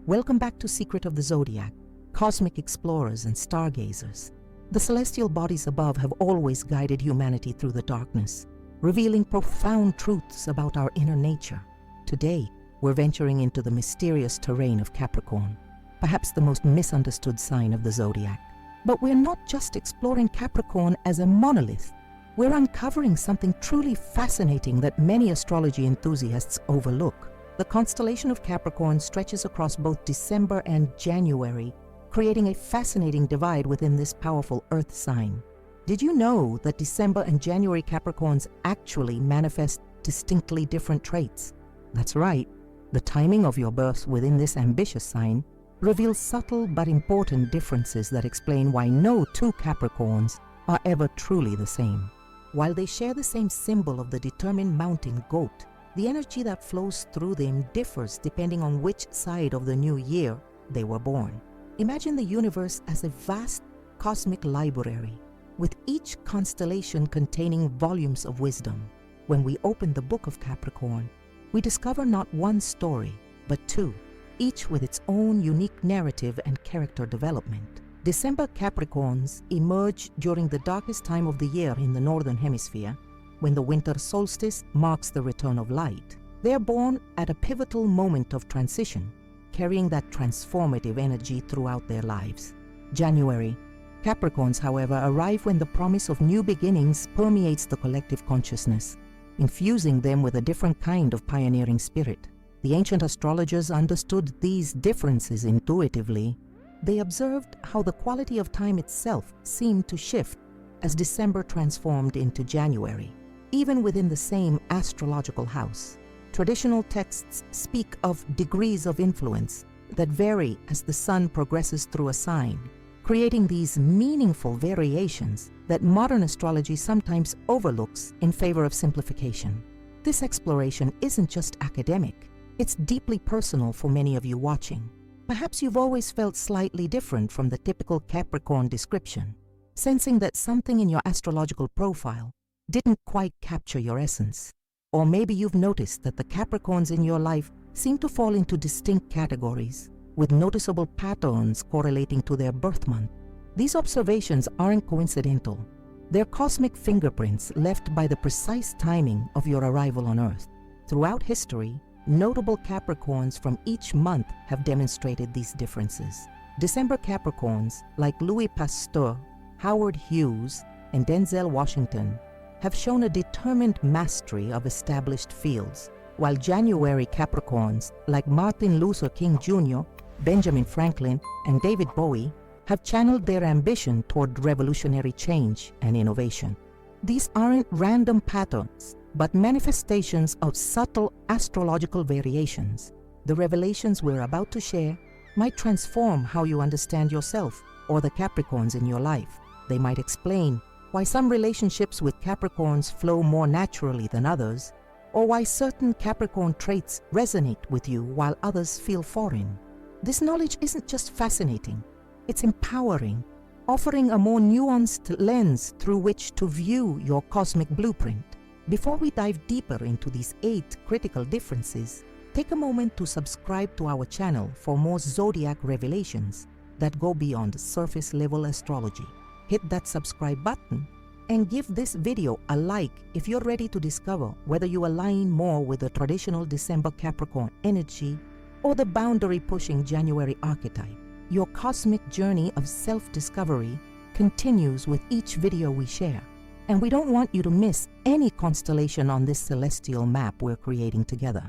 Welcome back to Secret of the Zodiac, cosmic explorers and stargazers. The celestial bodies above have always guided humanity through the darkness, revealing profound truths about our inner nature. Today, we're venturing into the mysterious terrain of Capricorn, perhaps the most misunderstood sign of the zodiac. But we're not just exploring Capricorn as a monolith. We're uncovering something truly fascinating that many astrology enthusiasts overlook. The constellation of Capricorn stretches across both December and January, creating a fascinating divide within this powerful Earth sign. Did you know that December and January Capricorns actually manifest distinctly different traits? That's right, the timing of your birth within this ambitious sign reveals subtle but important differences that explain why no two Capricorns are ever truly the same. While they share the same symbol of the determined mountain goat, the energy that flows through them differs depending on which side of the new year they were born. Imagine the universe as a vast cosmic library, with each constellation containing volumes of wisdom. When we open the book of Capricorn, we discover not one story, but two, each with its own unique narrative and character development. December Capricorns emerge during the darkest time of the year in the Northern Hemisphere, when the winter solstice marks the return of light. They are born at a pivotal moment of transition, carrying that transformative energy throughout their lives. January Capricorns, however, arrive when the promise of new beginnings permeates the collective consciousness, infusing them with a different kind of pioneering spirit. The ancient astrologers understood these differences intuitively. They observed how the quality of time itself seemed to shift as December transformed into January. Even within the same astrological house, traditional texts speak of degrees of influence that vary as the sun progresses through a sign, creating these meaningful variations that modern astrology sometimes overlooks in favor of simplification. This exploration isn't just academic, it's deeply personal for many of you watching. Perhaps you've always felt slightly different from the typical Capricorn description, sensing that something in your astrological profile didn't quite capture your essence. Or maybe you've noticed that the Capricorns in your life seem to fall into distinct categories, with noticeable patterns correlating to their birth month. These observations aren't coincidental. They're cosmic fingerprints left by the precise timing of your arrival on Earth. Throughout history, notable Capricorns from each month have demonstrated these differences. December Capricorns, like Louis Pasteur, Howard Hughes, and Denzel Washington, have shown a determined mastery of established fields, while January Capricorns, like Martin Luther King Jr., Benjamin Franklin, and David Bowie, have channeled their ambition toward revolutionary change and innovation. These aren't random patterns, but manifestations of subtle astrological variations. The revelations we're about to share might transform how you understand yourself or the Capricorns in your life. They might explain why some relationships with Capricorns flow more naturally than others, or why certain Capricorn traits resonate with you while others feel foreign. This knowledge isn't just fascinating, it's empowering, offering a more nuanced lens through which to view your cosmic blueprint. Before we dive deeper into these 8 critical differences, take a moment to subscribe to our channel for more zodiac revelations that go beyond surface-level astrology. Hit that subscribe button and give this video a like if you're ready to discover whether you align more with the traditional December Capricorn energy or the boundary-pushing January archetype. Your cosmic journey of self-discovery continues with each video we share, and we don't want you to miss any constellation on this celestial map we're creating together.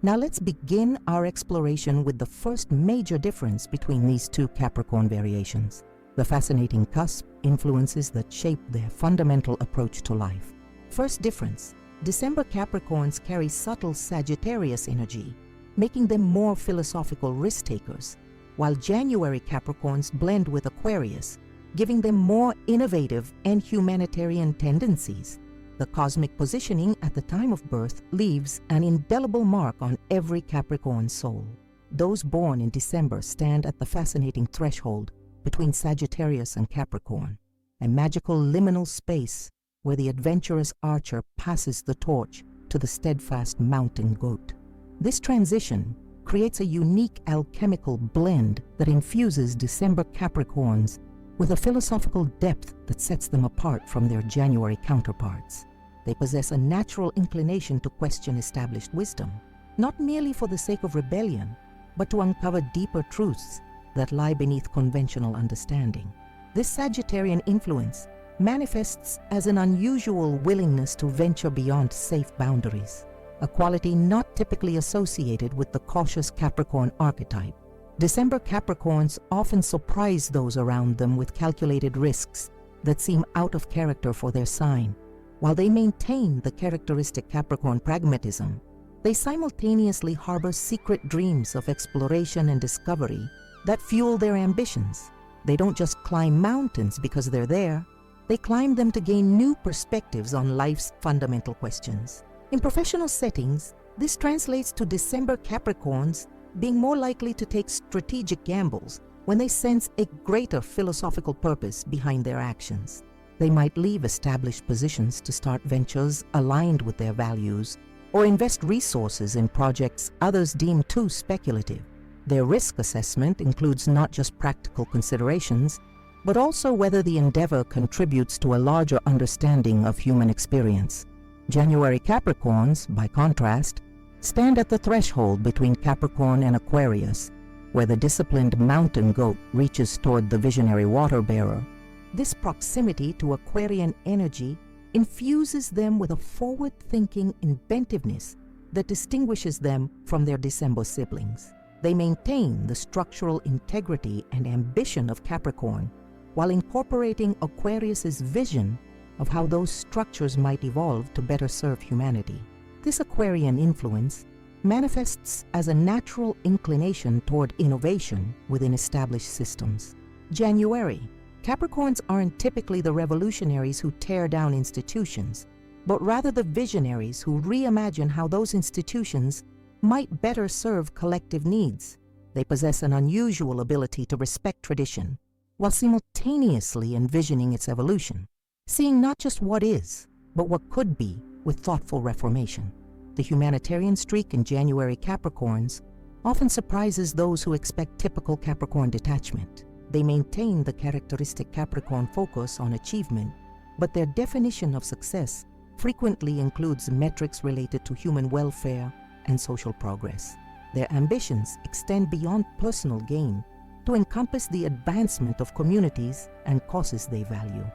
Now let's begin our exploration with the first major difference between these two Capricorn variations: the fascinating cusp influences that shape their fundamental approach to life. First difference: December Capricorns carry subtle Sagittarius energy, making them more philosophical risk-takers, while January Capricorns blend with Aquarius, giving them more innovative and humanitarian tendencies. The cosmic positioning at the time of birth leaves an indelible mark on every Capricorn soul. Those born in December stand at the fascinating threshold between Sagittarius and Capricorn, a magical liminal space where the adventurous archer passes the torch to the steadfast mountain goat. This transition creates a unique alchemical blend that infuses December Capricorns with a philosophical depth that sets them apart from their January counterparts. They possess a natural inclination to question established wisdom, not merely for the sake of rebellion, but to uncover deeper truths that lie beneath conventional understanding. This Sagittarian influence manifests as an unusual willingness to venture beyond safe boundaries, a quality not typically associated with the cautious Capricorn archetype. December Capricorns often surprise those around them with calculated risks that seem out of character for their sign. While they maintain the characteristic Capricorn pragmatism, they simultaneously harbor secret dreams of exploration and discovery that fuel their ambitions. They don't just climb mountains because they're there, they climb them to gain new perspectives on life's fundamental questions. In professional settings, this translates to December Capricorns being more likely to take strategic gambles when they sense a greater philosophical purpose behind their actions. They might leave established positions to start ventures aligned with their values, or invest resources in projects others deem too speculative. Their risk assessment includes not just practical considerations, but also whether the endeavor contributes to a larger understanding of human experience. January Capricorns, by contrast, stand at the threshold between Capricorn and Aquarius, where the disciplined mountain goat reaches toward the visionary water bearer. This proximity to Aquarian energy infuses them with a forward-thinking inventiveness that distinguishes them from their December siblings. They maintain the structural integrity and ambition of Capricorn while incorporating Aquarius's vision of how those structures might evolve to better serve humanity. This Aquarian influence manifests as a natural inclination toward innovation within established systems. January. Capricorns aren't typically the revolutionaries who tear down institutions, but rather the visionaries who reimagine how those institutions might better serve collective needs. They possess an unusual ability to respect tradition, while simultaneously envisioning its evolution, seeing not just what is, but what could be with thoughtful reformation. The humanitarian streak in January Capricorns often surprises those who expect typical Capricorn detachment. They maintain the characteristic Capricorn focus on achievement, but their definition of success frequently includes metrics related to human welfare and social progress. Their ambitions extend beyond personal gain to encompass the advancement of communities and causes they value.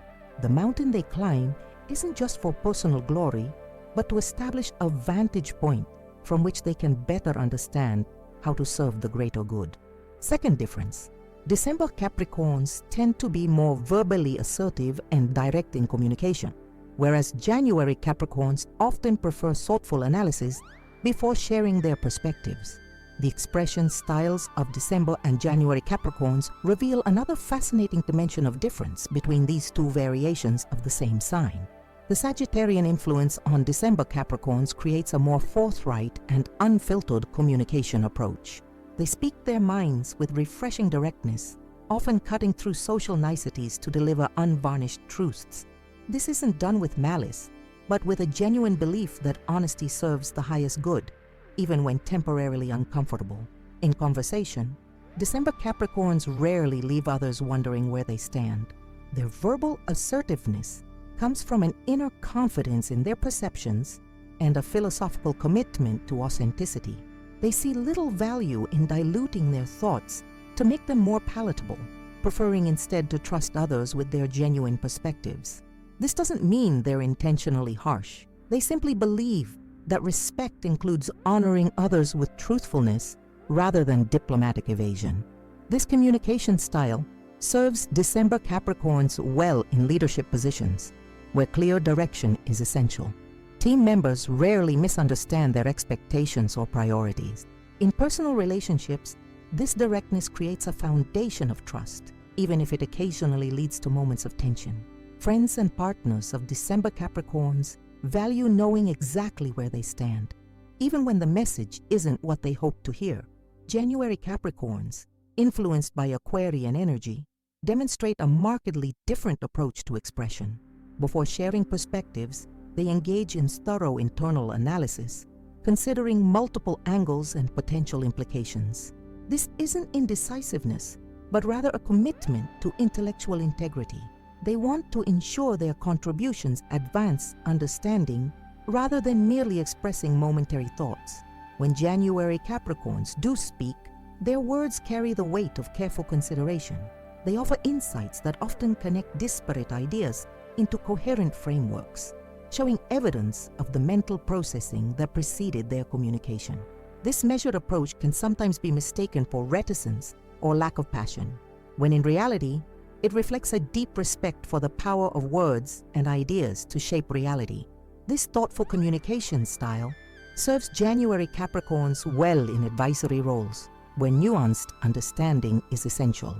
The mountain they climb isn't just for personal glory, but to establish a vantage point from which they can better understand how to serve the greater good. Second difference. December Capricorns tend to be more verbally assertive and direct in communication, whereas January Capricorns often prefer thoughtful analysis before sharing their perspectives. The expression styles of December and January Capricorns reveal another fascinating dimension of difference between these two variations of the same sign. The Sagittarian influence on December Capricorns creates a more forthright and unfiltered communication approach. They speak their minds with refreshing directness, often cutting through social niceties to deliver unvarnished truths. This isn't done with malice, but with a genuine belief that honesty serves the highest good, even when temporarily uncomfortable. In conversation, December Capricorns rarely leave others wondering where they stand. Their verbal assertiveness comes from an inner confidence in their perceptions and a philosophical commitment to authenticity. They see little value in diluting their thoughts to make them more palatable, preferring instead to trust others with their genuine perspectives. This doesn't mean they're intentionally harsh. They simply believe that respect includes honoring others with truthfulness rather than diplomatic evasion. This communication style serves December Capricorns well in leadership positions, where clear direction is essential. Team members rarely misunderstand their expectations or priorities. In personal relationships, this directness creates a foundation of trust, even if it occasionally leads to moments of tension. Friends and partners of December Capricorns value knowing exactly where they stand, even when the message isn't what they hope to hear. January Capricorns, influenced by Aquarian energy, demonstrate a markedly different approach to expression. Before sharing perspectives, they engage in thorough internal analysis, considering multiple angles and potential implications. This isn't indecisiveness, but rather a commitment to intellectual integrity. They want to ensure their contributions advance understanding rather than merely expressing momentary thoughts. When January Capricorns do speak, their words carry the weight of careful consideration. They offer insights that often connect disparate ideas into coherent frameworks, showing evidence of the mental processing that preceded their communication. This measured approach can sometimes be mistaken for reticence or lack of passion, when in reality, it reflects a deep respect for the power of words and ideas to shape reality. This thoughtful communication style serves January Capricorns well in advisory roles, where nuanced understanding is essential.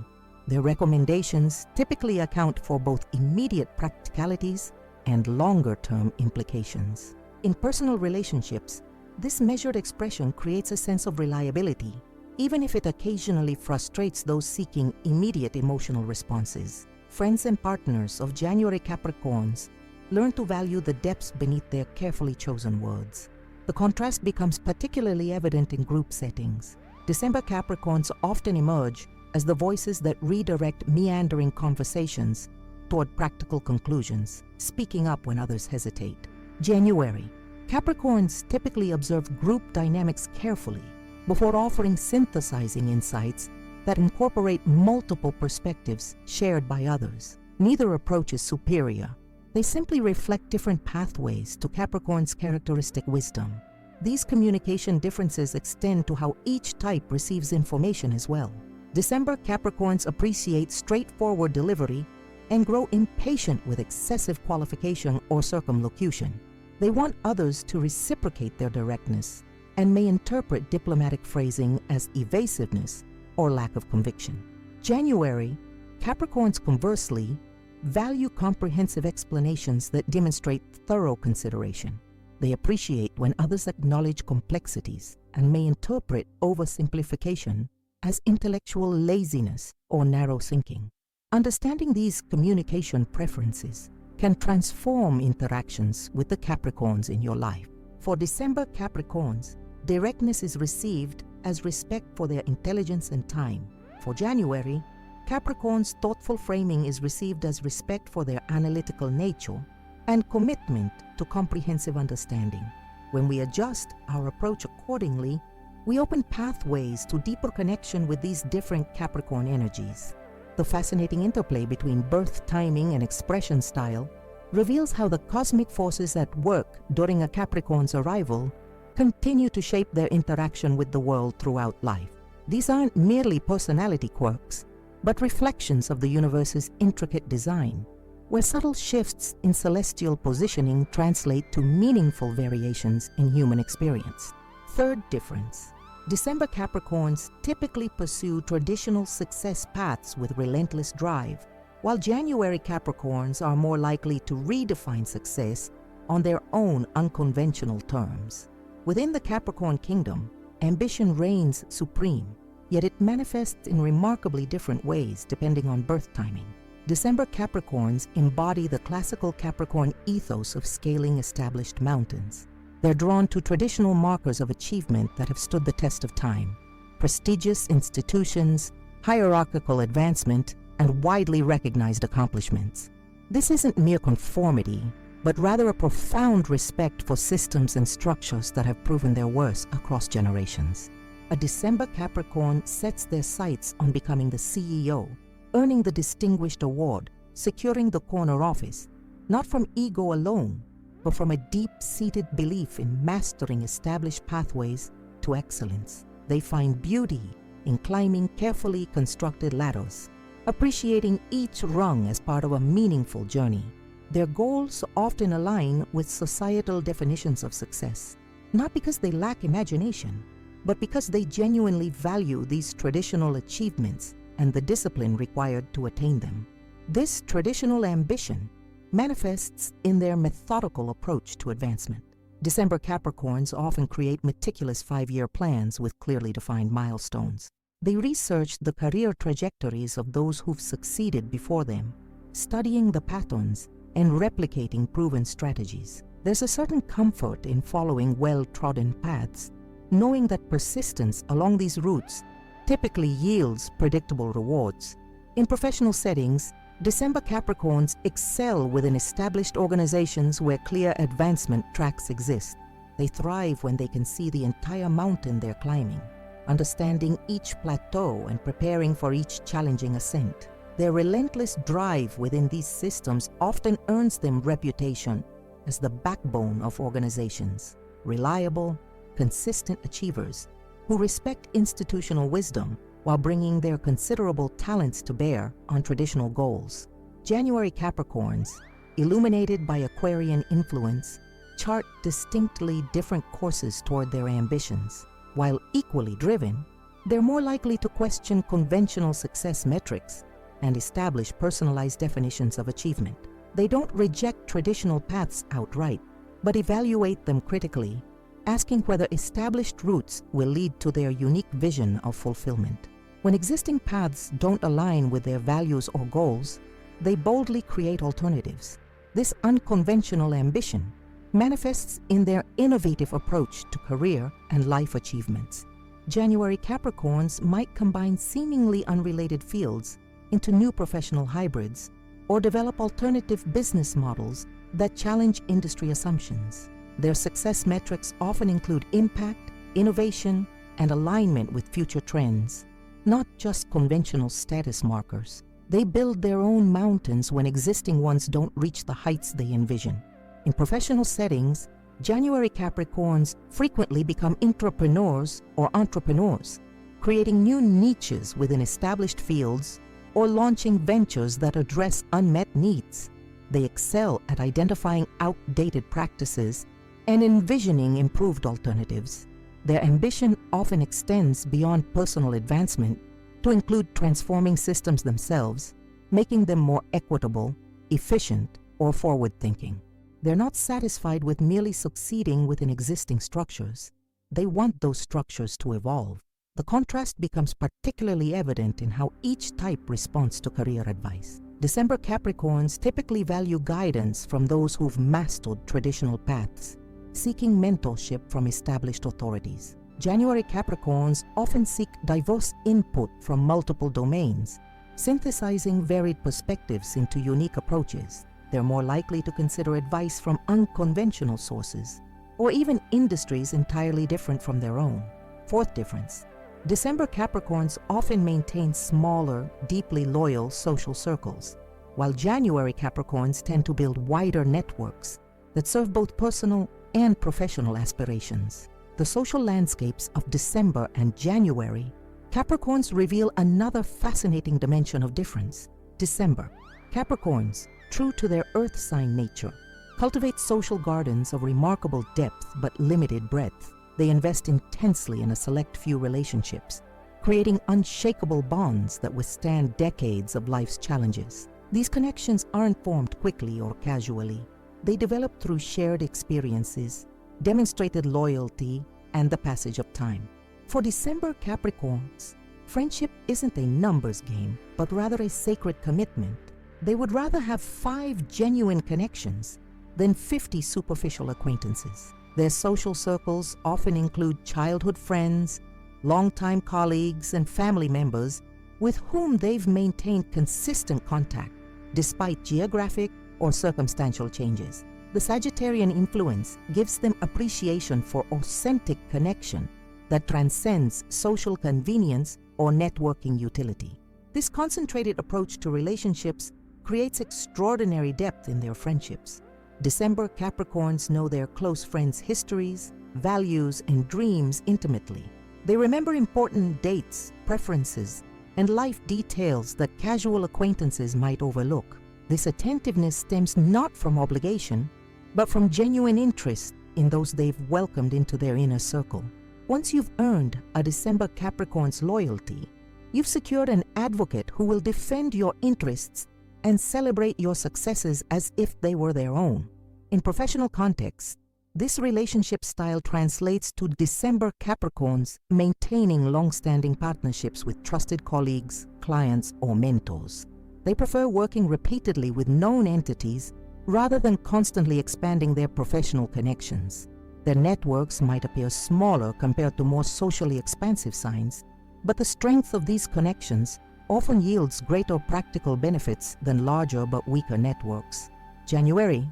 Their recommendations typically account for both immediate practicalities and longer-term implications. In personal relationships, this measured expression creates a sense of reliability, even if it occasionally frustrates those seeking immediate emotional responses. Friends and partners of January Capricorns learn to value the depths beneath their carefully chosen words. The contrast becomes particularly evident in group settings. December Capricorns often emerge as the voices that redirect meandering conversations toward practical conclusions, speaking up when others hesitate. January Capricorns typically observe group dynamics carefully before offering synthesizing insights that incorporate multiple perspectives shared by others. Neither approach is superior. They simply reflect different pathways to Capricorn's characteristic wisdom. These communication differences extend to how each type receives information as well. December Capricorns appreciate straightforward delivery and grow impatient with excessive qualification or circumlocution. They want others to reciprocate their directness and may interpret diplomatic phrasing as evasiveness or lack of conviction. January Capricorns, conversely, value comprehensive explanations that demonstrate thorough consideration. They appreciate when others acknowledge complexities and may interpret oversimplification as intellectual laziness or narrow thinking. Understanding these communication preferences can transform interactions with the Capricorns in your life. For December Capricorns, directness is received as respect for their intelligence and time. For January, Capricorn's thoughtful framing is received as respect for their analytical nature and commitment to comprehensive understanding. When we adjust our approach accordingly, we open pathways to deeper connection with these different Capricorn energies. The fascinating interplay between birth timing and expression style reveals how the cosmic forces at work during a Capricorn's arrival continue to shape their interaction with the world throughout life. These aren't merely personality quirks, but reflections of the universe's intricate design, where subtle shifts in celestial positioning translate to meaningful variations in human experience. Third difference: December Capricorns typically pursue traditional success paths with relentless drive, while January Capricorns are more likely to redefine success on their own unconventional terms. Within the Capricorn kingdom, ambition reigns supreme, yet it manifests in remarkably different ways depending on birth timing. December Capricorns embody the classical Capricorn ethos of scaling established mountains. They're drawn to traditional markers of achievement that have stood the test of time: prestigious institutions, hierarchical advancement, and widely recognized accomplishments. This isn't mere conformity, but rather a profound respect for systems and structures that have proven their worth across generations. A December Capricorn sets their sights on becoming the CEO, earning the distinguished award, securing the corner office, not from ego alone, but from a deep-seated belief in mastering established pathways to excellence. They find beauty in climbing carefully constructed ladders, appreciating each rung as part of a meaningful journey. Their goals often align with societal definitions of success, not because they lack imagination, but because they genuinely value these traditional achievements and the discipline required to attain them. This traditional ambition manifests in their methodical approach to advancement. December Capricorns often create meticulous 5-year plans with clearly defined milestones. They research the career trajectories of those who've succeeded before them, studying the patterns and replicating proven strategies. There's a certain comfort in following well-trodden paths, knowing that persistence along these routes typically yields predictable rewards. In professional settings, December Capricorns excel within established organizations where clear advancement tracks exist. They thrive when they can see the entire mountain they're climbing, understanding each plateau and preparing for each challenging ascent. Their relentless drive within these systems often earns them reputation as the backbone of organizations, reliable, consistent achievers who respect institutional wisdom while bringing their considerable talents to bear on traditional goals. January Capricorns, illuminated by Aquarian influence, chart distinctly different courses toward their ambitions. While equally driven, they're more likely to question conventional success metrics and establish personalized definitions of achievement. They don't reject traditional paths outright, but evaluate them critically, asking whether established routes will lead to their unique vision of fulfillment. When existing paths don't align with their values or goals, they boldly create alternatives. This unconventional ambition manifests in their innovative approach to career and life achievements. January Capricorns might combine seemingly unrelated fields into new professional hybrids or develop alternative business models that challenge industry assumptions. Their success metrics often include impact, innovation, and alignment with future trends, not just conventional status markers. They build their own mountains when existing ones don't reach the heights they envision. In professional settings, January Capricorns frequently become intrapreneurs or entrepreneurs, creating new niches within established fields or launching ventures that address unmet needs. They excel at identifying outdated practices and envisioning improved alternatives. Their ambition often extends beyond personal advancement to include transforming systems themselves, making them more equitable, efficient, or forward-thinking. They're not satisfied with merely succeeding within existing structures. They want those structures to evolve. The contrast becomes particularly evident in how each type responds to career advice. December Capricorns typically value guidance from those who've mastered traditional paths, seeking mentorship from established authorities. January Capricorns often seek diverse input from multiple domains, synthesizing varied perspectives into unique approaches. They're more likely to consider advice from unconventional sources, or even industries entirely different from their own. Fourth difference: December Capricorns often maintain smaller, deeply loyal social circles, while January Capricorns tend to build wider networks that serve both personal and professional aspirations. The social landscapes of December and January Capricorns reveal another fascinating dimension of difference. December Capricorns, true to their earth sign nature, cultivate social gardens of remarkable depth but limited breadth. They invest intensely in a select few relationships, creating unshakable bonds that withstand decades of life's challenges. These connections aren't formed quickly or casually. They develop through shared experiences, demonstrated loyalty, and the passage of time. For December Capricorns, friendship isn't a numbers game, but rather a sacred commitment. They would rather have 5 genuine connections than 50 superficial acquaintances. Their social circles often include childhood friends, longtime colleagues, and family members with whom they've maintained consistent contact despite geographic or circumstantial changes. The Sagittarian influence gives them appreciation for authentic connection that transcends social convenience or networking utility. This concentrated approach to relationships creates extraordinary depth in their friendships. December Capricorns know their close friends' histories, values, and dreams intimately. They remember important dates, preferences, and life details that casual acquaintances might overlook. This attentiveness stems not from obligation, but from genuine interest in those they've welcomed into their inner circle. Once you've earned a December Capricorn's loyalty, you've secured an advocate who will defend your interests and celebrate your successes as if they were their own. In professional contexts, this relationship style translates to December Capricorns maintaining long-standing partnerships with trusted colleagues, clients, or mentors. They prefer working repeatedly with known entities rather than constantly expanding their professional connections. Their networks might appear smaller compared to more socially expansive signs, but the strength of these connections often yields greater practical benefits than larger but weaker networks. January,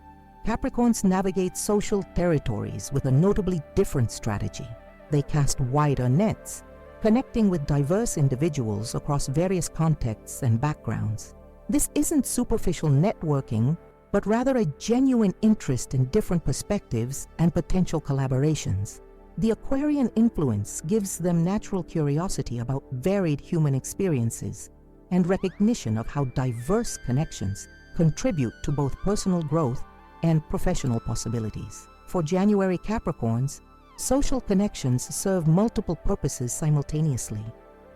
Capricorns navigate social territories with a notably different strategy. They cast wider nets, connecting with diverse individuals across various contexts and backgrounds. This isn't superficial networking, but rather a genuine interest in different perspectives and potential collaborations. The Aquarian influence gives them natural curiosity about varied human experiences and recognition of how diverse connections contribute to both personal growth and professional possibilities. For January Capricorns, social connections serve multiple purposes simultaneously.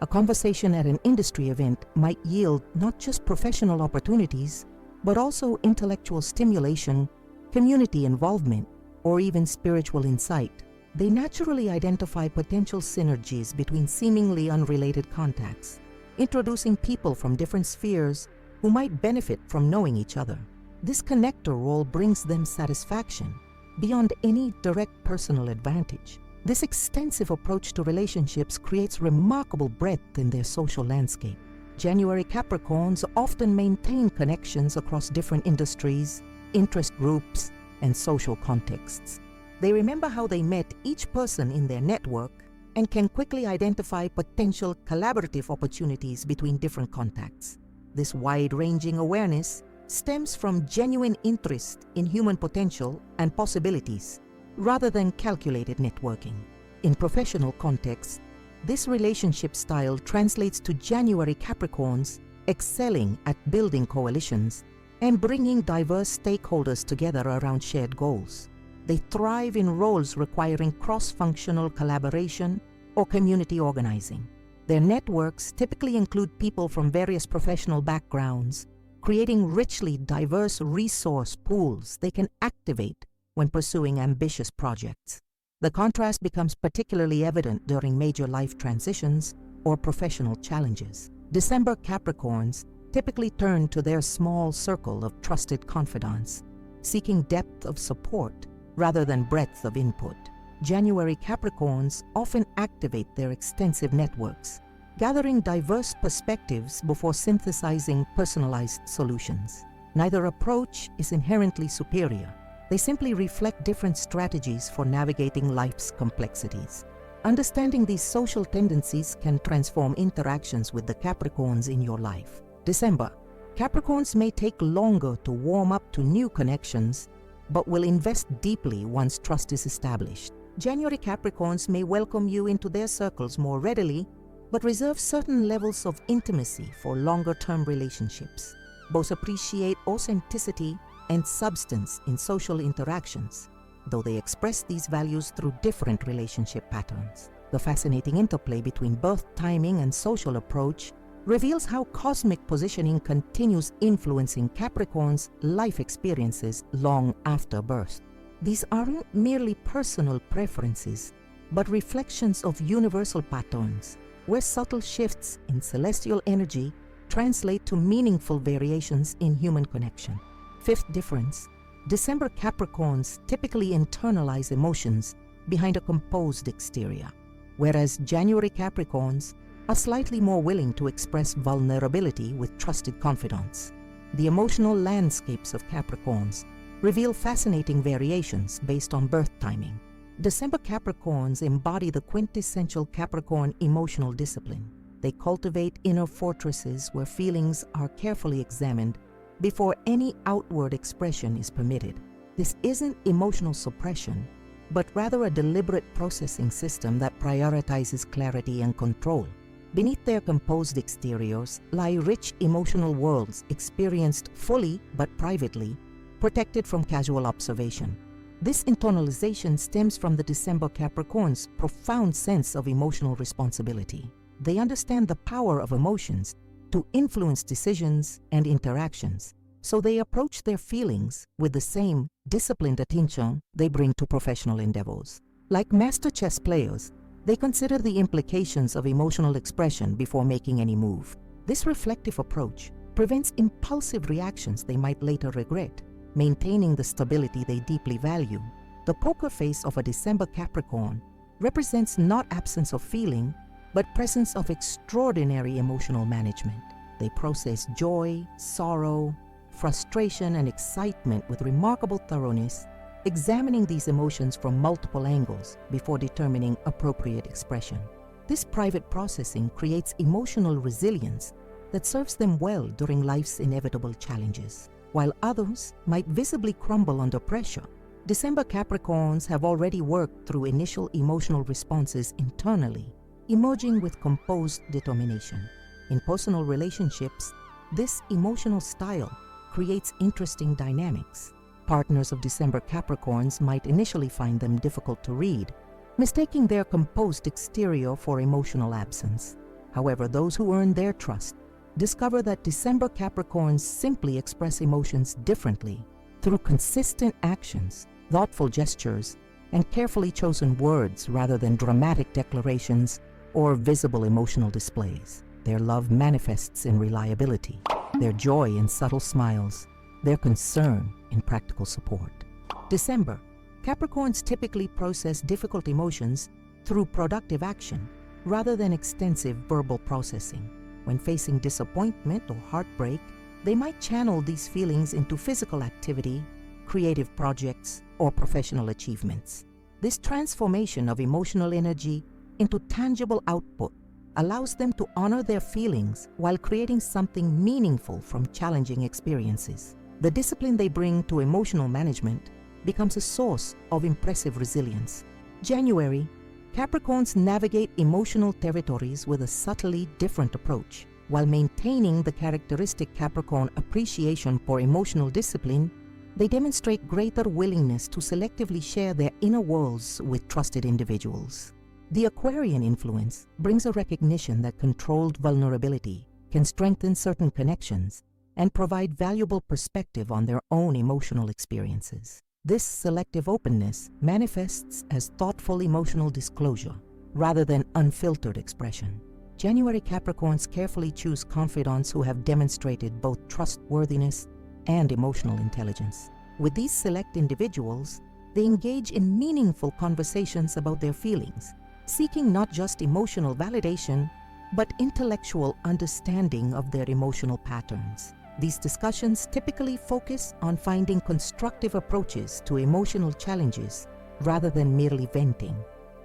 A conversation at an industry event might yield not just professional opportunities, but also intellectual stimulation, community involvement, or even spiritual insight. They naturally identify potential synergies between seemingly unrelated contacts, introducing people from different spheres who might benefit from knowing each other. This connector role brings them satisfaction beyond any direct personal advantage. This extensive approach to relationships creates remarkable breadth in their social landscape. January Capricorns often maintain connections across different industries, interest groups, and social contexts. They remember how they met each person in their network and can quickly identify potential collaborative opportunities between different contacts. This wide-ranging awareness stems from genuine interest in human potential and possibilities, rather than calculated networking. In professional contexts, this relationship style translates to January Capricorns excelling at building coalitions and bringing diverse stakeholders together around shared goals. They thrive in roles requiring cross-functional collaboration or community organizing. Their networks typically include people from various professional backgrounds, creating richly diverse resource pools they can activate when pursuing ambitious projects. The contrast becomes particularly evident during major life transitions or professional challenges. December Capricorns typically turn to their small circle of trusted confidants, seeking depth of support rather than breadth of input. January Capricorns often activate their extensive networks, gathering diverse perspectives before synthesizing personalized solutions. Neither approach is inherently superior. They simply reflect different strategies for navigating life's complexities. Understanding these social tendencies can transform interactions with the Capricorns in your life. December, Capricorns may take longer to warm up to new connections, but will invest deeply once trust is established. January Capricorns may welcome you into their circles more readily, but reserve certain levels of intimacy for longer-term relationships. Both appreciate authenticity and substance in social interactions, though they express these values through different relationship patterns. The fascinating interplay between birth timing and social approach reveals how cosmic positioning continues influencing Capricorn's life experiences long after birth. These aren't merely personal preferences, but reflections of universal patterns, where subtle shifts in celestial energy translate to meaningful variations in human connection. Fifth difference, December Capricorns typically internalize emotions behind a composed exterior, whereas January Capricorns are slightly more willing to express vulnerability with trusted confidants. The emotional landscapes of Capricorns reveal fascinating variations based on birth timing. December Capricorns embody the quintessential Capricorn emotional discipline. They cultivate inner fortresses where feelings are carefully examined before any outward expression is permitted. This isn't emotional suppression, but rather a deliberate processing system that prioritizes clarity and control. Beneath their composed exteriors lie rich emotional worlds experienced fully but privately, protected from casual observation. This internalization stems from the December Capricorns' profound sense of emotional responsibility. They understand the power of emotions to influence decisions and interactions, so they approach their feelings with the same disciplined attention they bring to professional endeavors. Like master chess players, they consider the implications of emotional expression before making any move. This reflective approach prevents impulsive reactions they might later regret, maintaining the stability they deeply value. The poker face of a December Capricorn represents not absence of feeling, but presence of extraordinary emotional management. They process joy, sorrow, frustration, and excitement with remarkable thoroughness, examining these emotions from multiple angles before determining appropriate expression. This private processing creates emotional resilience that serves them well during life's inevitable challenges. While others might visibly crumble under pressure, December Capricorns have already worked through initial emotional responses internally, emerging with composed determination. In personal relationships, this emotional style creates interesting dynamics. Partners of December Capricorns might initially find them difficult to read, mistaking their composed exterior for emotional absence. However, those who earn their trust discover that December Capricorns simply express emotions differently through consistent actions, thoughtful gestures, and carefully chosen words rather than dramatic declarations or visible emotional displays. Their love manifests in reliability, their joy in subtle smiles, their concern in practical support. December, Capricorns typically process difficult emotions through productive action rather than extensive verbal processing. When facing disappointment or heartbreak, they might channel these feelings into physical activity, creative projects, or professional achievements. This transformation of emotional energy into tangible output allows them to honor their feelings while creating something meaningful from challenging experiences. The discipline they bring to emotional management becomes a source of impressive resilience. January, Capricorns navigate emotional territories with a subtly different approach. While maintaining the characteristic Capricorn appreciation for emotional discipline, they demonstrate greater willingness to selectively share their inner worlds with trusted individuals. The Aquarian influence brings a recognition that controlled vulnerability can strengthen certain connections and provide valuable perspective on their own emotional experiences. This selective openness manifests as thoughtful emotional disclosure rather than unfiltered expression. January Capricorns carefully choose confidants who have demonstrated both trustworthiness and emotional intelligence. With these select individuals, they engage in meaningful conversations about their feelings, seeking not just emotional validation, but intellectual understanding of their emotional patterns. These discussions typically focus on finding constructive approaches to emotional challenges rather than merely venting.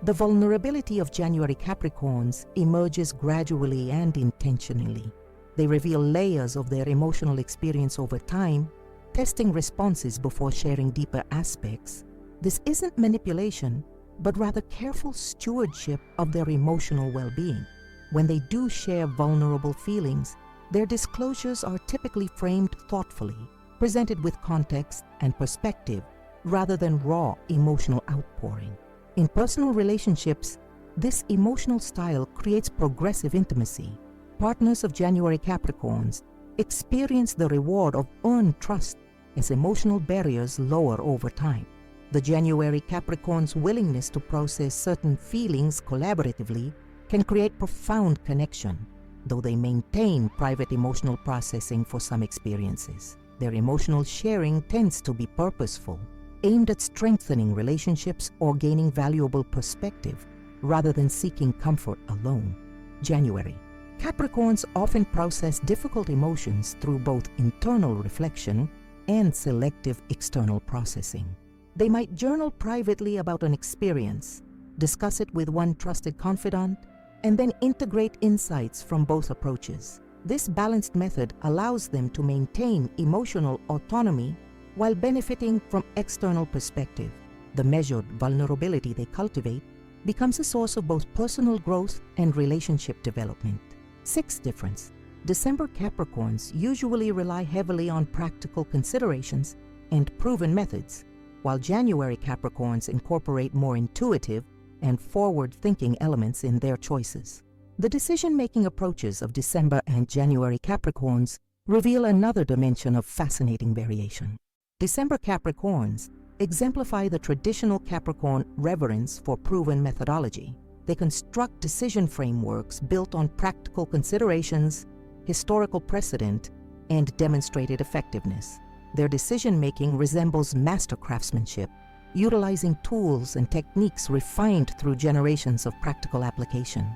The vulnerability of January Capricorns emerges gradually and intentionally. They reveal layers of their emotional experience over time, testing responses before sharing deeper aspects. This isn't manipulation, but rather careful stewardship of their emotional well-being. When they do share vulnerable feelings, their disclosures are typically framed thoughtfully, presented with context and perspective, rather than raw emotional outpouring. In personal relationships, this emotional style creates progressive intimacy. Partners of January Capricorns experience the reward of earned trust as emotional barriers lower over time. The January Capricorn's willingness to process certain feelings collaboratively can create profound connection, though they maintain private emotional processing for some experiences. Their emotional sharing tends to be purposeful, aimed at strengthening relationships or gaining valuable perspective, rather than seeking comfort alone. January. Capricorns often process difficult emotions through both internal reflection and selective external processing. They might journal privately about an experience, discuss it with one trusted confidant, and then integrate insights from both approaches. This balanced method allows them to maintain emotional autonomy while benefiting from external perspective. The measured vulnerability they cultivate becomes a source of both personal growth and relationship development. Sixth difference. December Capricorns usually rely heavily on practical considerations and proven methods, while January Capricorns incorporate more intuitive and forward-thinking elements in their choices. The decision-making approaches of December and January Capricorns reveal another dimension of fascinating variation. December Capricorns exemplify the traditional Capricorn reverence for proven methodology. They construct decision frameworks built on practical considerations, historical precedent, and demonstrated effectiveness. Their decision-making resembles master craftsmanship, utilizing tools and techniques refined through generations of practical application.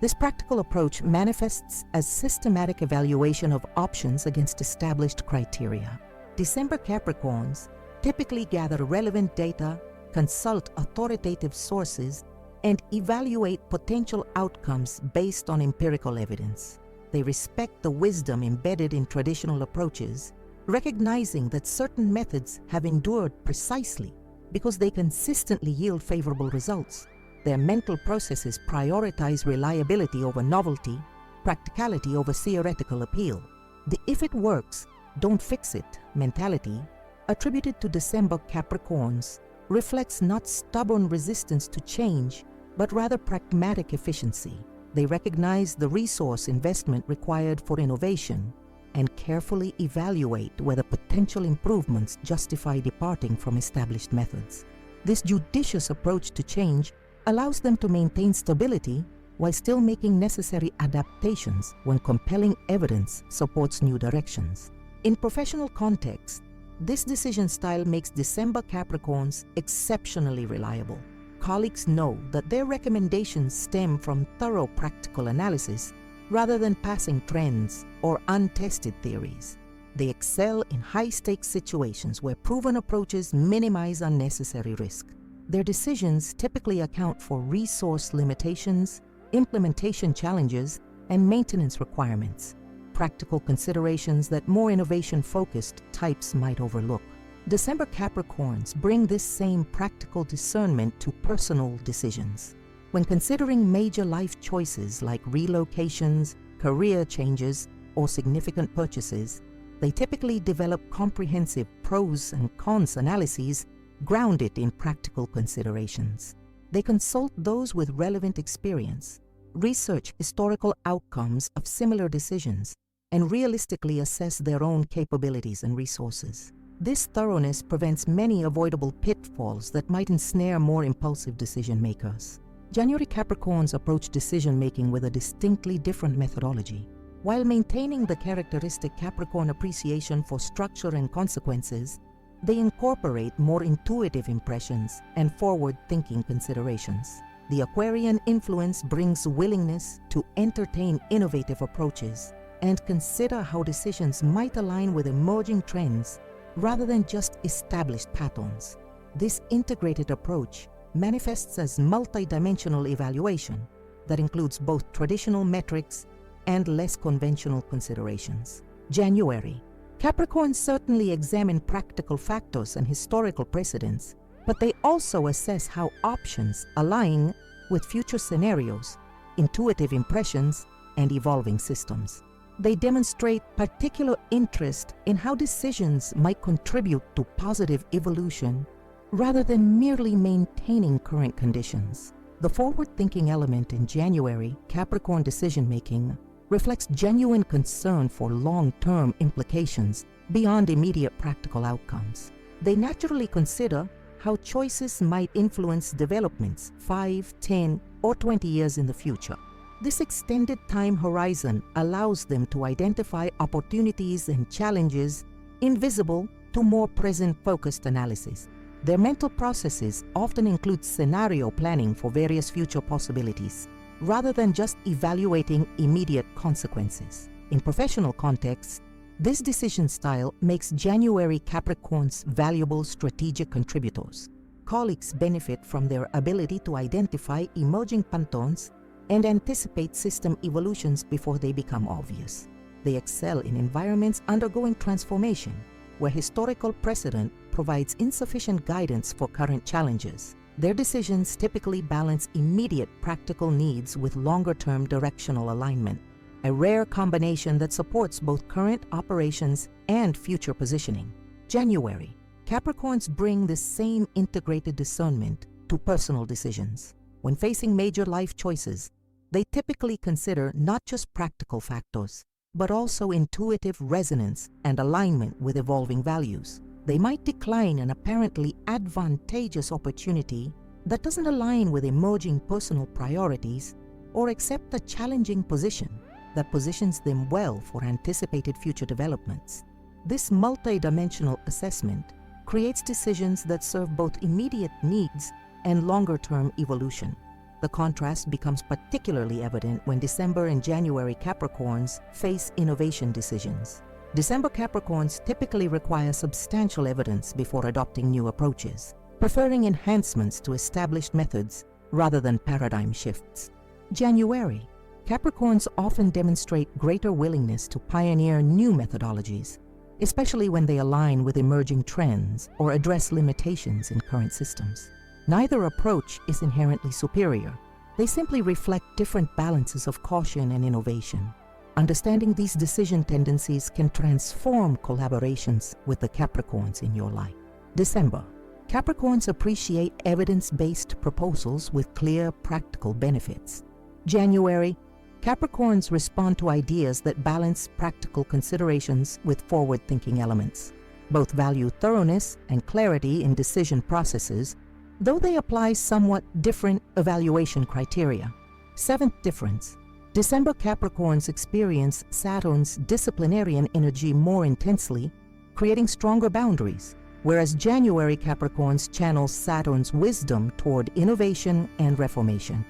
This practical approach manifests as systematic evaluation of options against established criteria. December Capricorns typically gather relevant data, consult authoritative sources, and evaluate potential outcomes based on empirical evidence. They respect the wisdom embedded in traditional approaches, recognizing that certain methods have endured precisely because they consistently yield favorable results. Their mental processes prioritize reliability over novelty, practicality over theoretical appeal. The "if it works, don't fix it" mentality, attributed to December Capricorns, reflects not stubborn resistance to change, but rather pragmatic efficiency. They recognize the resource investment required for innovation and carefully evaluate whether potential improvements justify departing from established methods. This judicious approach to change allows them to maintain stability while still making necessary adaptations when compelling evidence supports new directions. In professional context, this decision style makes December Capricorns exceptionally reliable. Colleagues know that their recommendations stem from thorough practical analysis rather than passing trends or untested theories. They excel in high-stakes situations where proven approaches minimize unnecessary risk. Their decisions typically account for resource limitations, implementation challenges, and maintenance requirements, practical considerations that more innovation-focused types might overlook. December Capricorns bring this same practical discernment to personal decisions. When considering major life choices like relocations, career changes, or significant purchases, they typically develop comprehensive pros and cons analyses grounded in practical considerations. They consult those with relevant experience, research historical outcomes of similar decisions, and realistically assess their own capabilities and resources. This thoroughness prevents many avoidable pitfalls that might ensnare more impulsive decision makers. January Capricorns approach decision-making with a distinctly different methodology. While maintaining the characteristic Capricorn appreciation for structure and consequences, they incorporate more intuitive impressions and forward-thinking considerations. The Aquarian influence brings willingness to entertain innovative approaches and consider how decisions might align with emerging trends rather than just established patterns. This integrated approach manifests as multidimensional evaluation that includes both traditional metrics and less conventional considerations. January. Capricorns certainly examine practical factors and historical precedents, but they also assess how options align with future scenarios, intuitive impressions, and evolving systems. They demonstrate particular interest in how decisions might contribute to positive evolution rather than merely maintaining current conditions. The forward-thinking element in January Capricorn decision-making reflects genuine concern for long-term implications beyond immediate practical outcomes. They naturally consider how choices might influence developments 5, 10, or 20 years in the future. This extended time horizon allows them to identify opportunities and challenges invisible to more present-focused analysis. Their mental processes often include scenario planning for various future possibilities, rather than just evaluating immediate consequences. In professional contexts, this decision style makes January Capricorns valuable strategic contributors. Colleagues benefit from their ability to identify emerging patterns and anticipate system evolutions before they become obvious. They excel in environments undergoing transformation, where historical precedent provides insufficient guidance for current challenges. Their decisions typically balance immediate practical needs with longer-term directional alignment, a rare combination that supports both current operations and future positioning. January. Capricorns bring this same integrated discernment to personal decisions. When facing major life choices, they typically consider not just practical factors, but also intuitive resonance and alignment with evolving values. They might decline an apparently advantageous opportunity that doesn't align with emerging personal priorities or accept a challenging position that positions them well for anticipated future developments. This multidimensional assessment creates decisions that serve both immediate needs and longer-term evolution. The contrast becomes particularly evident when December and January Capricorns face innovation decisions. December Capricorns typically require substantial evidence before adopting new approaches, preferring enhancements to established methods rather than paradigm shifts. January Capricorns often demonstrate greater willingness to pioneer new methodologies, especially when they align with emerging trends or address limitations in current systems. Neither approach is inherently superior. They simply reflect different balances of caution and innovation. Understanding these decision tendencies can transform collaborations with the Capricorns in your life. December. Capricorns appreciate evidence-based proposals with clear, practical benefits. January. Capricorns respond to ideas that balance practical considerations with forward-thinking elements. Both value thoroughness and clarity in decision processes, though they apply somewhat different evaluation criteria. Seventh difference. December Capricorns experience Saturn's disciplinarian energy more intensely, creating stronger boundaries, whereas January Capricorns channel Saturn's wisdom toward innovation and reformation.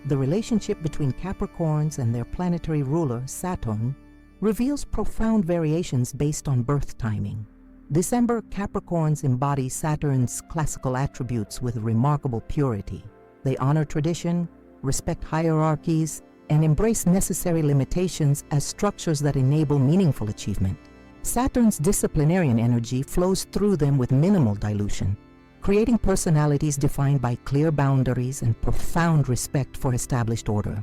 The relationship between Capricorns and their planetary ruler, Saturn, reveals profound variations based on birth timing. December Capricorns embody Saturn's classical attributes with remarkable purity. They honor tradition, respect hierarchies, and embrace necessary limitations as structures that enable meaningful achievement. Saturn's disciplinarian energy flows through them with minimal dilution, creating personalities defined by clear boundaries and profound respect for established order.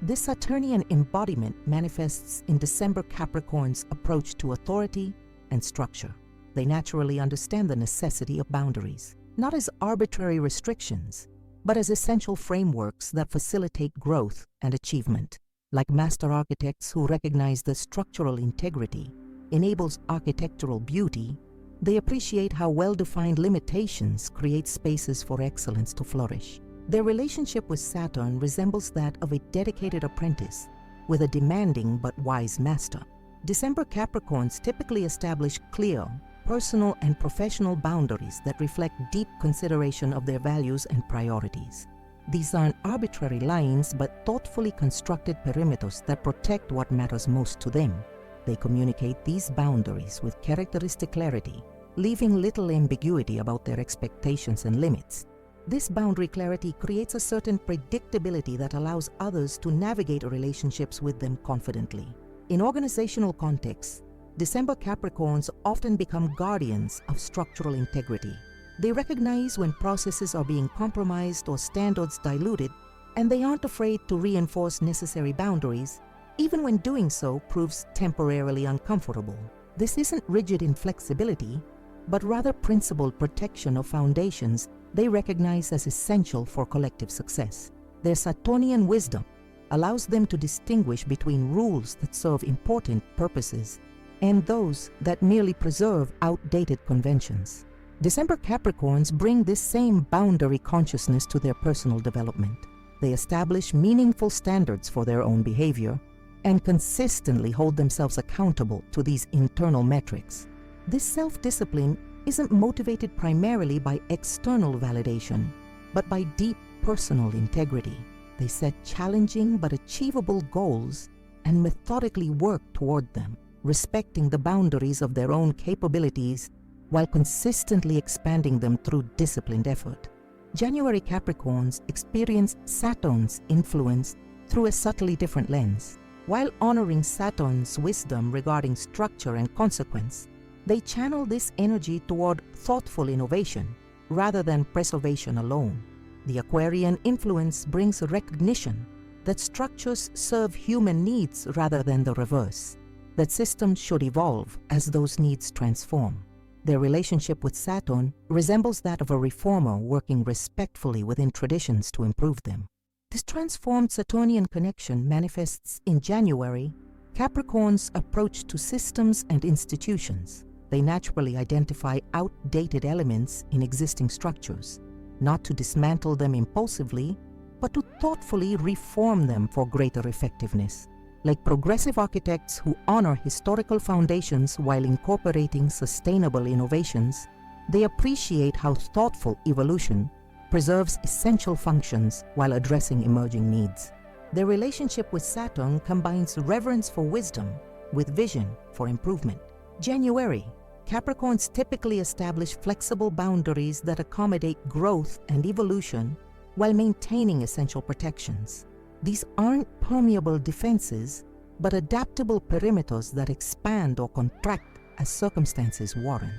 This Saturnian embodiment manifests in December Capricorns' approach to authority and structure. They naturally understand the necessity of boundaries, not as arbitrary restrictions, but as essential frameworks that facilitate growth and achievement. Like master architects who recognize that structural integrity enables architectural beauty, they appreciate how well-defined limitations create spaces for excellence to flourish. Their relationship with Saturn resembles that of a dedicated apprentice with a demanding but wise master. December Capricorns typically establish clear, personal and professional boundaries that reflect deep consideration of their values and priorities. These aren't arbitrary lines, but thoughtfully constructed perimeters that protect what matters most to them. They communicate these boundaries with characteristic clarity, leaving little ambiguity about their expectations and limits. This boundary clarity creates a certain predictability that allows others to navigate relationships with them confidently. In organizational contexts, December Capricorns often become guardians of structural integrity. They recognize when processes are being compromised or standards diluted, and they aren't afraid to reinforce necessary boundaries, even when doing so proves temporarily uncomfortable. This isn't rigid inflexibility, but rather principled protection of foundations they recognize as essential for collective success. Their Saturnian wisdom allows them to distinguish between rules that serve important purposes and those that merely preserve outdated conventions. December Capricorns bring this same boundary consciousness to their personal development. They establish meaningful standards for their own behavior and consistently hold themselves accountable to these internal metrics. This self-discipline isn't motivated primarily by external validation, but by deep personal integrity. They set challenging but achievable goals and methodically work toward them, respecting the boundaries of their own capabilities while consistently expanding them through disciplined effort. January Capricorns experience Saturn's influence through a subtly different lens. While honoring Saturn's wisdom regarding structure and consequence, they channel this energy toward thoughtful innovation rather than preservation alone. The Aquarian influence brings a recognition that structures serve human needs rather than the reverse, that systems should evolve as those needs transform. Their relationship with Saturn resembles that of a reformer working respectfully within traditions to improve them. This transformed Saturnian connection manifests in January Capricorn's approach to systems and institutions. They naturally identify outdated elements in existing structures, not to dismantle them impulsively, but to thoughtfully reform them for greater effectiveness. Like progressive architects who honor historical foundations while incorporating sustainable innovations, they appreciate how thoughtful evolution preserves essential functions while addressing emerging needs. Their relationship with Saturn combines reverence for wisdom with vision for improvement. January, Capricorns typically establish flexible boundaries that accommodate growth and evolution while maintaining essential protections. These aren't permeable defenses, but adaptable perimeters that expand or contract as circumstances warrant.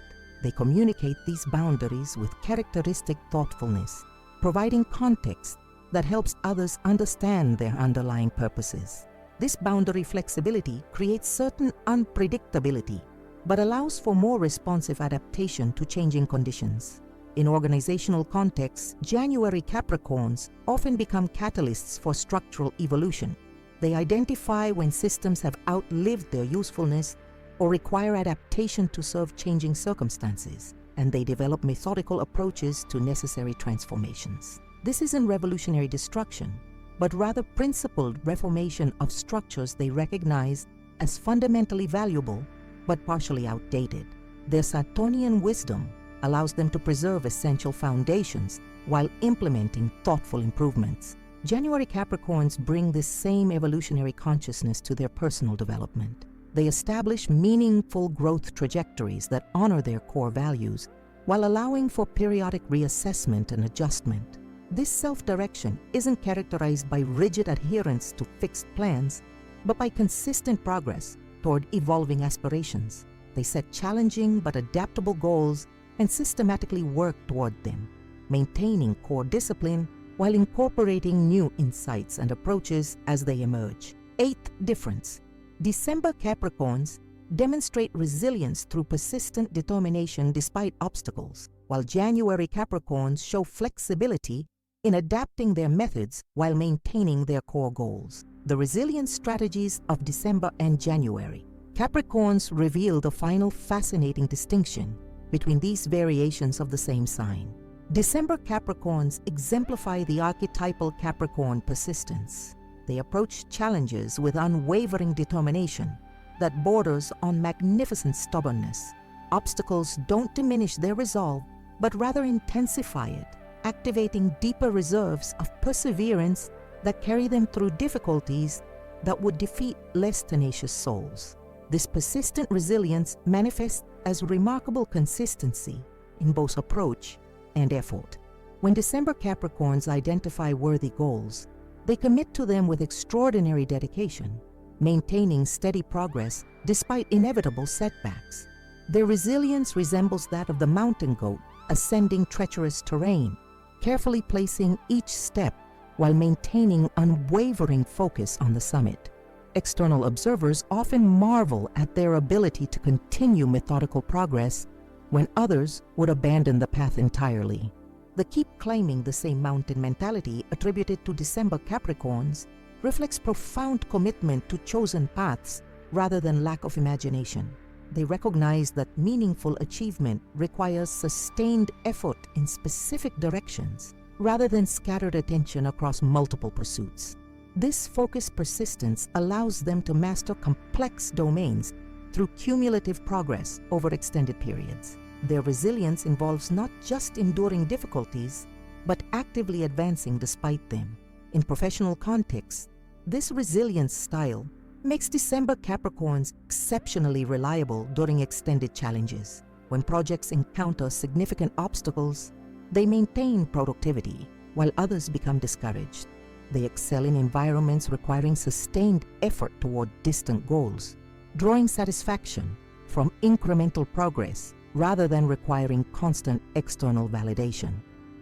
They communicate these boundaries with characteristic thoughtfulness, providing context that helps others understand their underlying purposes. This boundary flexibility creates certain unpredictability, but allows for more responsive adaptation to changing conditions. In organizational contexts, January Capricorns often become catalysts for structural evolution. They identify when systems have outlived their usefulness or require adaptation to serve changing circumstances, and they develop methodical approaches to necessary transformations. This isn't revolutionary destruction, but rather principled reformation of structures they recognize as fundamentally valuable but partially outdated. Their Saturnian wisdom allows them to preserve essential foundations while implementing thoughtful improvements. January Capricorns bring this same evolutionary consciousness to their personal development. They establish meaningful growth trajectories that honor their core values while allowing for periodic reassessment and adjustment. This self-direction isn't characterized by rigid adherence to fixed plans, but by consistent progress toward evolving aspirations. They set challenging but adaptable goals and systematically work toward them, maintaining core discipline while incorporating new insights and approaches as they emerge. Eighth difference: December Capricorns demonstrate resilience through persistent determination despite obstacles, while January Capricorns show flexibility in adapting their methods while maintaining their core goals. The resilience strategies of December and January. Capricorns reveal the final fascinating distinction between these variations of the same sign. December Capricorns exemplify the archetypal Capricorn persistence. They approach challenges with unwavering determination that borders on magnificent stubbornness. Obstacles don't diminish their resolve, but rather intensify it, activating deeper reserves of perseverance that carry them through difficulties that would defeat less tenacious souls. This persistent resilience manifests as remarkable consistency in both approach and effort. When December Capricorns identify worthy goals, they commit to them with extraordinary dedication, maintaining steady progress despite inevitable setbacks. Their resilience resembles that of the mountain goat ascending treacherous terrain, carefully placing each step while maintaining unwavering focus on the summit. External observers often marvel at their ability to continue methodical progress when others would abandon the path entirely. The keep climbing the same mountain mentality attributed to December Capricorns reflects profound commitment to chosen paths rather than lack of imagination. They recognize that meaningful achievement requires sustained effort in specific directions rather than scattered attention across multiple pursuits. This focused persistence allows them to master complex domains through cumulative progress over extended periods. Their resilience involves not just enduring difficulties, but actively advancing despite them. In professional contexts, this resilience style makes December Capricorns exceptionally reliable during extended challenges. When projects encounter significant obstacles, they maintain productivity while others become discouraged. They excel in environments requiring sustained effort toward distant goals, drawing satisfaction from incremental progress rather than requiring constant external validation.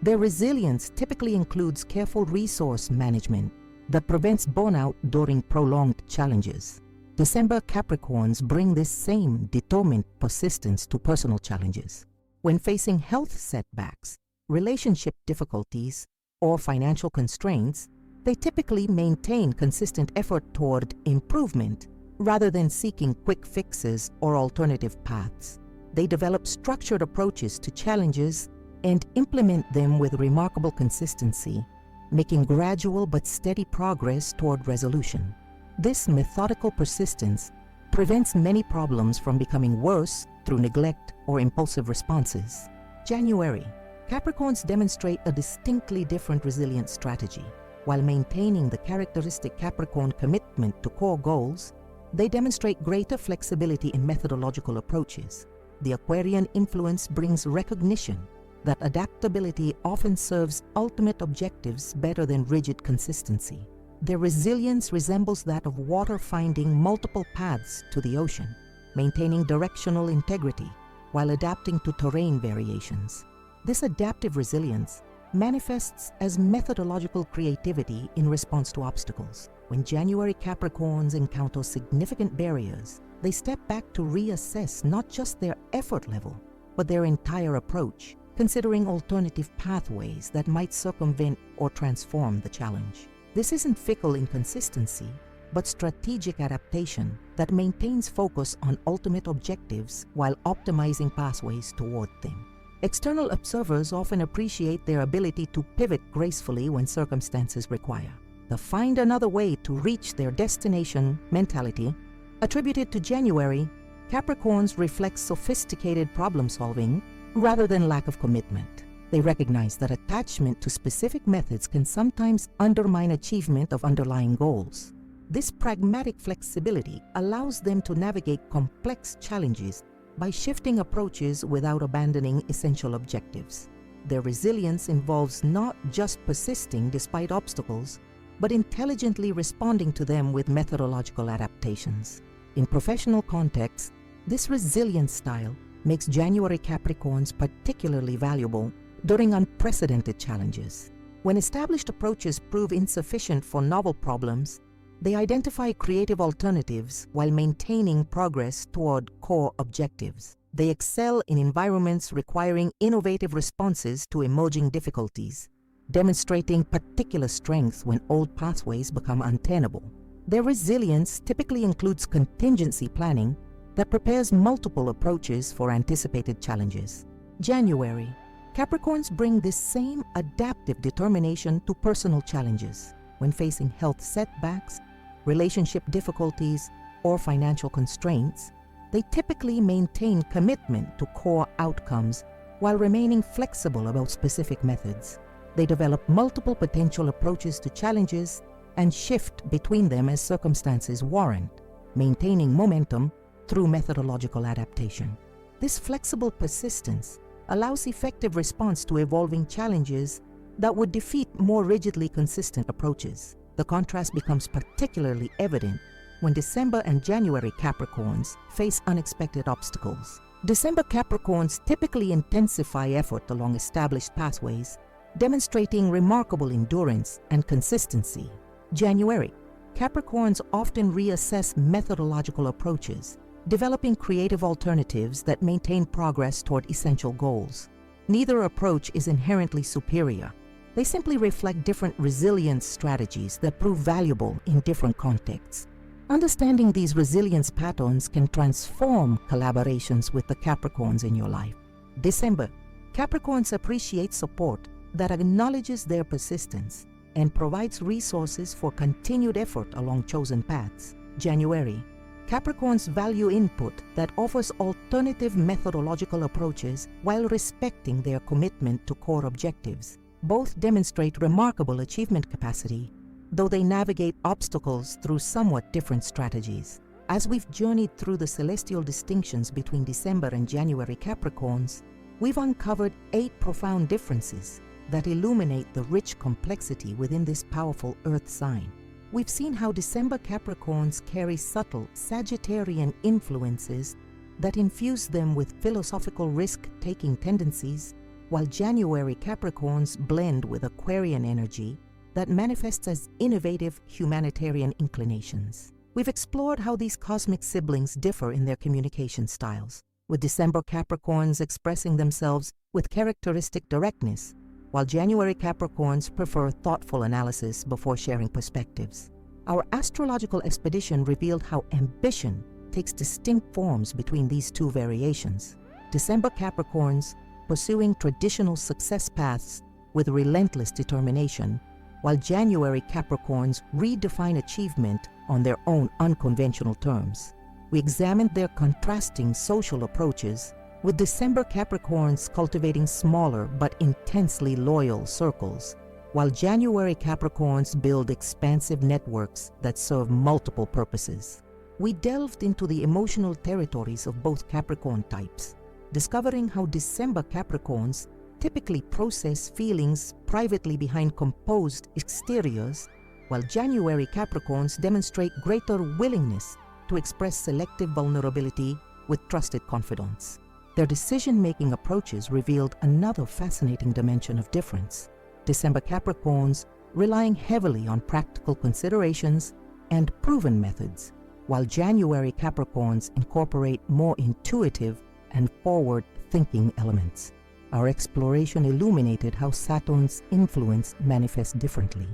Their resilience typically includes careful resource management that prevents burnout during prolonged challenges. December Capricorns bring this same determined persistence to personal challenges. When facing health setbacks, relationship difficulties, or financial constraints, they typically maintain consistent effort toward improvement rather than seeking quick fixes or alternative paths. They develop structured approaches to challenges and implement them with remarkable consistency, making gradual but steady progress toward resolution. This methodical persistence prevents many problems from becoming worse through neglect or impulsive responses. January. Capricorns demonstrate a distinctly different resilience strategy. While maintaining the characteristic Capricorn commitment to core goals, they demonstrate greater flexibility in methodological approaches. The Aquarian influence brings recognition that adaptability often serves ultimate objectives better than rigid consistency. Their resilience resembles that of water finding multiple paths to the ocean, maintaining directional integrity while adapting to terrain variations. This adaptive resilience manifests as methodological creativity in response to obstacles. When January Capricorns encounter significant barriers, they step back to reassess not just their effort level, but their entire approach, considering alternative pathways that might circumvent or transform the challenge. This isn't fickle inconsistency, but strategic adaptation that maintains focus on ultimate objectives while optimizing pathways toward them. External observers often appreciate their ability to pivot gracefully when circumstances require. The find another way to reach their destination mentality, attributed to January, Capricorns reflects sophisticated problem solving rather than lack of commitment. They recognize that attachment to specific methods can sometimes undermine achievement of underlying goals. This pragmatic flexibility allows them to navigate complex challenges by shifting approaches without abandoning essential objectives. Their resilience involves not just persisting despite obstacles, but intelligently responding to them with methodological adaptations. In professional contexts, this resilient style makes January Capricorns particularly valuable during unprecedented challenges. When established approaches prove insufficient for novel problems, they identify creative alternatives while maintaining progress toward core objectives. They excel in environments requiring innovative responses to emerging difficulties, demonstrating particular strength when old pathways become untenable. Their resilience typically includes contingency planning that prepares multiple approaches for anticipated challenges. January. Capricorns bring this same adaptive determination to personal challenges. When facing health setbacks, relationship difficulties, or financial constraints, they typically maintain commitment to core outcomes while remaining flexible about specific methods. They develop multiple potential approaches to challenges and shift between them as circumstances warrant, maintaining momentum through methodological adaptation. This flexible persistence allows effective response to evolving challenges that would defeat more rigidly consistent approaches. The contrast becomes particularly evident when December and January Capricorns face unexpected obstacles. December Capricorns typically intensify effort along established pathways, demonstrating remarkable endurance and consistency. January Capricorns often reassess methodological approaches, developing creative alternatives that maintain progress toward essential goals. Neither approach is inherently superior. They simply reflect different resilience strategies that prove valuable in different contexts. Understanding these resilience patterns can transform collaborations with the Capricorns in your life. December, Capricorns appreciate support that acknowledges their persistence and provides resources for continued effort along chosen paths. January, Capricorns value input that offers alternative methodological approaches while respecting their commitment to core objectives. Both demonstrate remarkable achievement capacity, though they navigate obstacles through somewhat different strategies. As we've journeyed through the celestial distinctions between December and January Capricorns, we've uncovered 8 profound differences that illuminate the rich complexity within this powerful Earth sign. We've seen how December Capricorns carry subtle Sagittarian influences that infuse them with philosophical risk-taking tendencies, while January Capricorns blend with Aquarian energy that manifests as innovative humanitarian inclinations. We've explored how these cosmic siblings differ in their communication styles, with December Capricorns expressing themselves with characteristic directness, while January Capricorns prefer thoughtful analysis before sharing perspectives. Our astrological expedition revealed how ambition takes distinct forms between these two variations. December Capricorns pursuing traditional success paths with relentless determination, while January Capricorns redefine achievement on their own unconventional terms. We examined their contrasting social approaches, with December Capricorns cultivating smaller but intensely loyal circles, while January Capricorns build expansive networks that serve multiple purposes. We delved into the emotional territories of both Capricorn types, discovering how December Capricorns typically process feelings privately behind composed exteriors, while January Capricorns demonstrate greater willingness to express selective vulnerability with trusted confidants. Their decision-making approaches revealed another fascinating dimension of difference. December Capricorns relying heavily on practical considerations and proven methods, while January Capricorns incorporate more intuitive and forward-thinking elements. Our exploration illuminated how Saturn's influence manifests differently,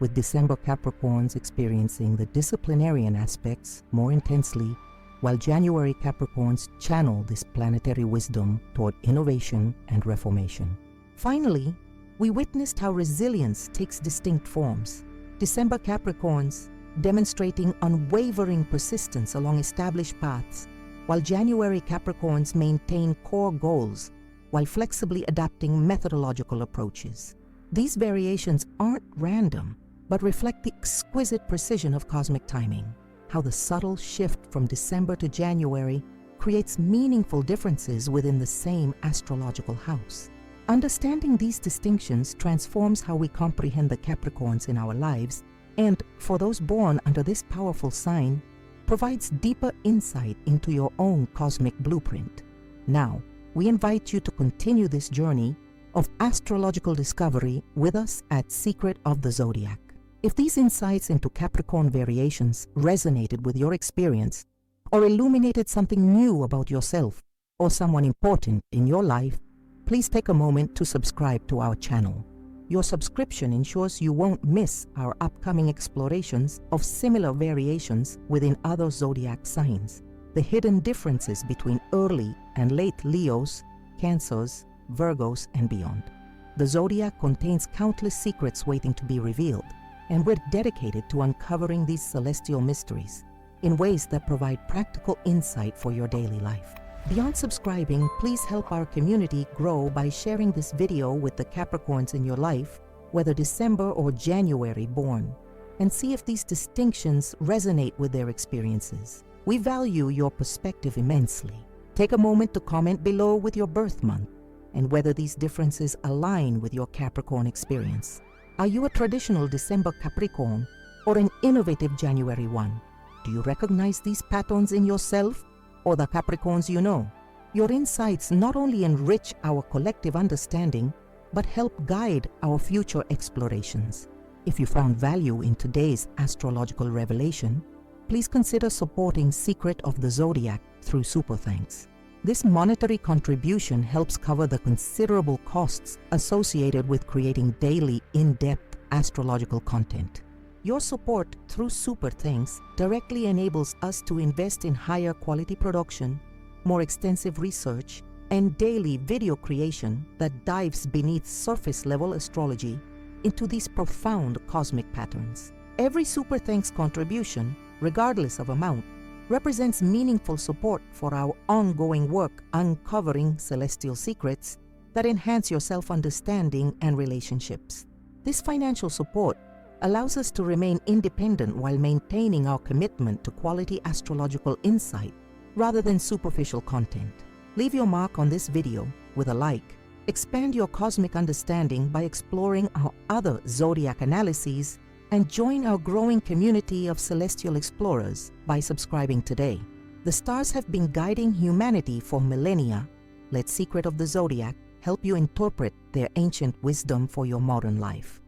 with December Capricorns experiencing the disciplinarian aspects more intensely, while January Capricorns channel this planetary wisdom toward innovation and reformation. Finally, we witnessed how resilience takes distinct forms. December Capricorns demonstrating unwavering persistence along established paths, while January Capricorns maintain core goals while flexibly adapting methodological approaches. These variations aren't random, but reflect the exquisite precision of cosmic timing, how the subtle shift from December to January creates meaningful differences within the same astrological house. Understanding these distinctions transforms how we comprehend the Capricorns in our lives, and, for those born under this powerful sign, provides deeper insight into your own cosmic blueprint. Now, we invite you to continue this journey of astrological discovery with us at Secret of the Zodiac. If these insights into Capricorn variations resonated with your experience or illuminated something new about yourself or someone important in your life, please take a moment to subscribe to our channel. Your subscription ensures you won't miss our upcoming explorations of similar variations within other zodiac signs, the hidden differences between early and late Leos, Cancers, Virgos, and beyond. The zodiac contains countless secrets waiting to be revealed, and we're dedicated to uncovering these celestial mysteries in ways that provide practical insight for your daily life. Beyond subscribing, please help our community grow by sharing this video with the Capricorns in your life, whether December or January born, and see if these distinctions resonate with their experiences. We value your perspective immensely. Take a moment to comment below with your birth month and whether these differences align with your Capricorn experience. Are you a traditional December Capricorn or an innovative January one? Do you recognize these patterns in yourself or the Capricorns you know? Your insights not only enrich our collective understanding, but help guide our future explorations. If you found value in today's astrological revelation, please consider supporting Secret of the Zodiac through Super Thanks. This monetary contribution helps cover the considerable costs associated with creating daily, in-depth astrological content. Your support through Super Thanks directly enables us to invest in higher quality production, more extensive research, and daily video creation that dives beneath surface-level astrology into these profound cosmic patterns. Every Super Thanks contribution, regardless of amount, represents meaningful support for our ongoing work uncovering celestial secrets that enhance your self-understanding and relationships. This financial support allows us to remain independent while maintaining our commitment to quality astrological insight rather than superficial content. Leave your mark on this video with a like. Expand your cosmic understanding by exploring our other zodiac analyses, and join our growing community of celestial explorers by subscribing today. The stars have been guiding humanity for millennia. Let Secret of the Zodiac help you interpret their ancient wisdom for your modern life.